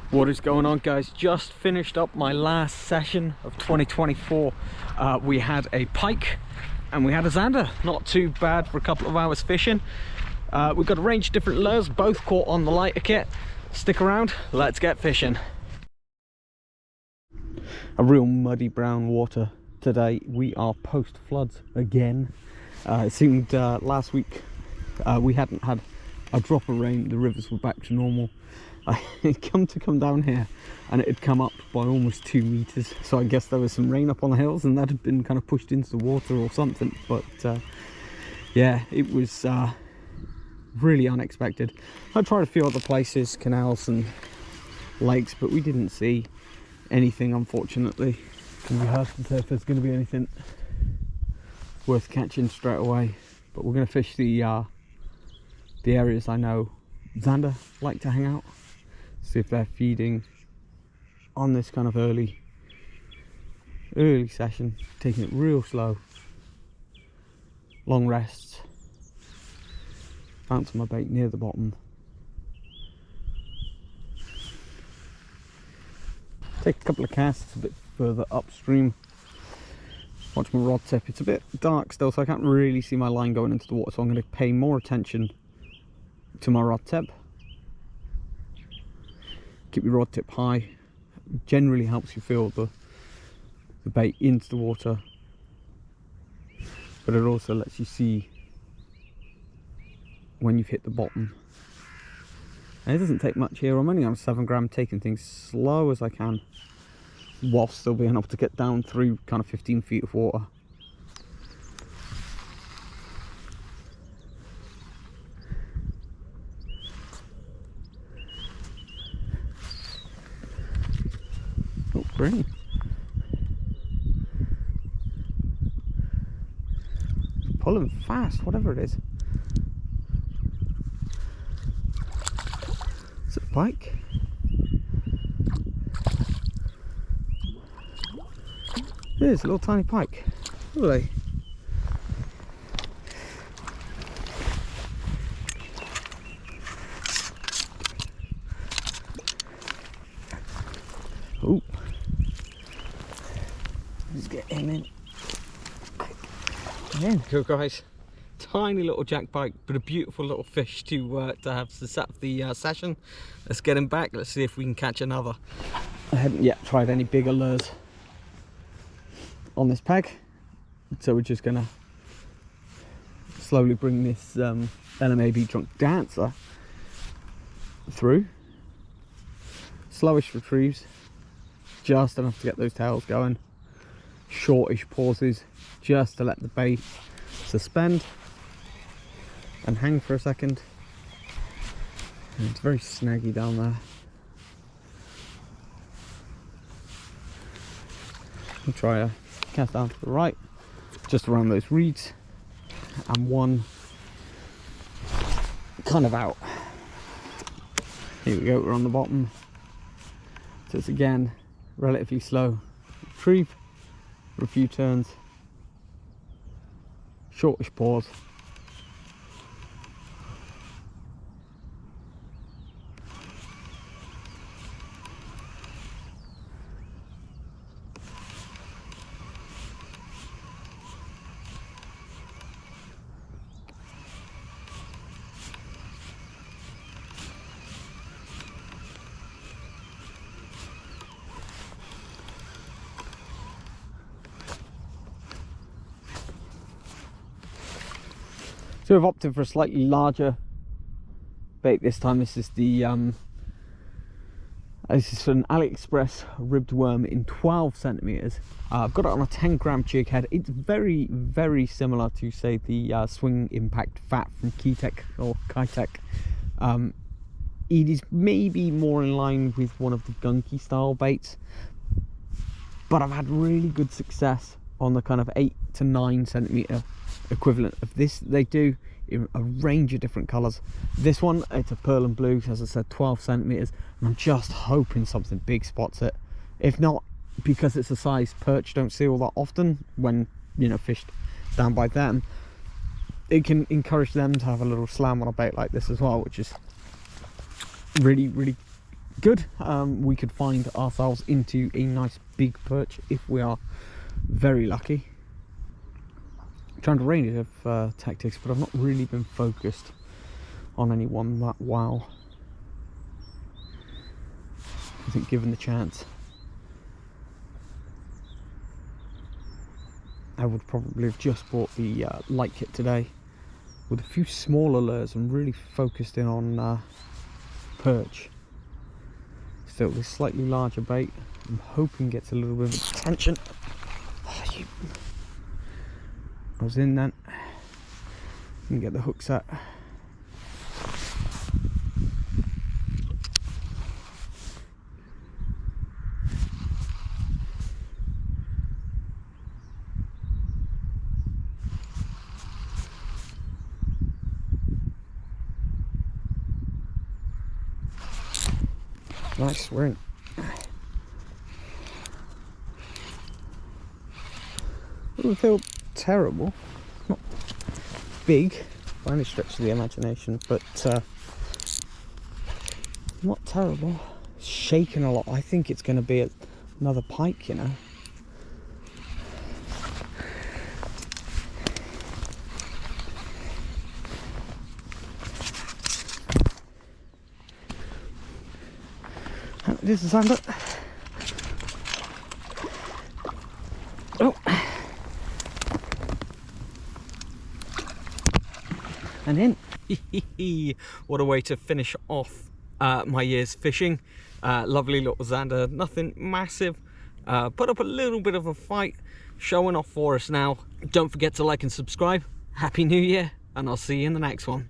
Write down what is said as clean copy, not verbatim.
What is going on, guys? Just finished up my last session of 2024. We had a pike and we had a zander. Not too bad for a couple of hours fishing. We've got a range of different lures, both caught on the lighter kit. Stick around, let's get fishing. A real muddy brown water today. We are post floods again. It seemed last week we hadn't had a drop of rain. The rivers were back to normal. I come down here and it had come up by almost 2 meters, so I guess there was some rain up on the hills and that had been kind of pushed into the water or something. But yeah, it was really unexpected. I tried a few other places, canals and lakes, but we didn't see anything, unfortunately. Can be hard to say if there's going to be anything worth catching straight away, but we're going to fish the areas I know zander like to hang out. See if they're feeding on this kind of early session, taking it real slow, long rests, bouncing my bait near the bottom. Take a couple of casts a bit further upstream. Watch my rod tip. It's a bit dark still, so I can't really see my line going into the water, so I'm going to pay more attention to my rod tip. Keep your rod tip high. Generally helps you feel the bait into the water, but it also lets you see when you've hit the bottom. And it doesn't take much here. I'm only on 7 gram, taking things slow as I can whilst still being able to get down through kind of 15 feet of water. Oh, green. Pulling fast, whatever it is. Is it a pike? It is a little tiny pike. Lovely. Oh, let's get him in. Cool, guys. Tiny little jack pike, but a beautiful little fish to have to set up the session. Let's get him back. Let's see if we can catch another. I haven't yet tried any bigger lures on this peg, so we're just gonna slowly bring this LMAB drunk dancer through. Slowish retrieves, just enough to get those tails going. Shortish pauses, just to let the bait suspend and hang for a second. And it's very snaggy down there. I'll try a cast down to the right, just around those reeds, and one kind of out. Here we go, we're on the bottom. So it's again relatively slow retrieve for a few turns, shortish pause. So we've opted for a slightly larger bait this time. This is the this is an AliExpress ribbed worm in 12 centimeters. I've got it on a 10 gram jig head. It's very, very similar to, say, the Swing Impact Fat from Keitech or Keitech. It is maybe more in line with one of the gunky style baits, but I've had really good success on the kind of 8 to 9 centimeter equivalent of this. They do in a range of different colors. This one, it's a pearl and blue, as I said, 12 centimeters, and I'm just hoping something big spots it. If not, because it's a size perch don't see all that often when, you know, fished down by them, it can encourage them to have a little slam on a bait like this as well, which is really, really good. We could find ourselves into a nice big perch if we are very lucky. I'm trying to range of tactics, but I've not really been focused on any one that well. I think given the chance, I would probably have just bought the light kit today with a few smaller lures and really focused in on perch. Still, this slightly larger bait, I'm hoping gets a little bit of attention. Oh, I was in then. Didn't get the hook set. Nice ring. Doesn't feel terrible. Not big by any stretch of the imagination, but not terrible. Shaking a lot. I think it's going to be another pike, you know. This is Zander. Oh, and in. What a way to finish off my year's fishing. Lovely little Zander, nothing massive. Put up a little bit of a fight, showing off for us now. Don't forget to like and subscribe. Happy New Year, and I'll see you in the next one.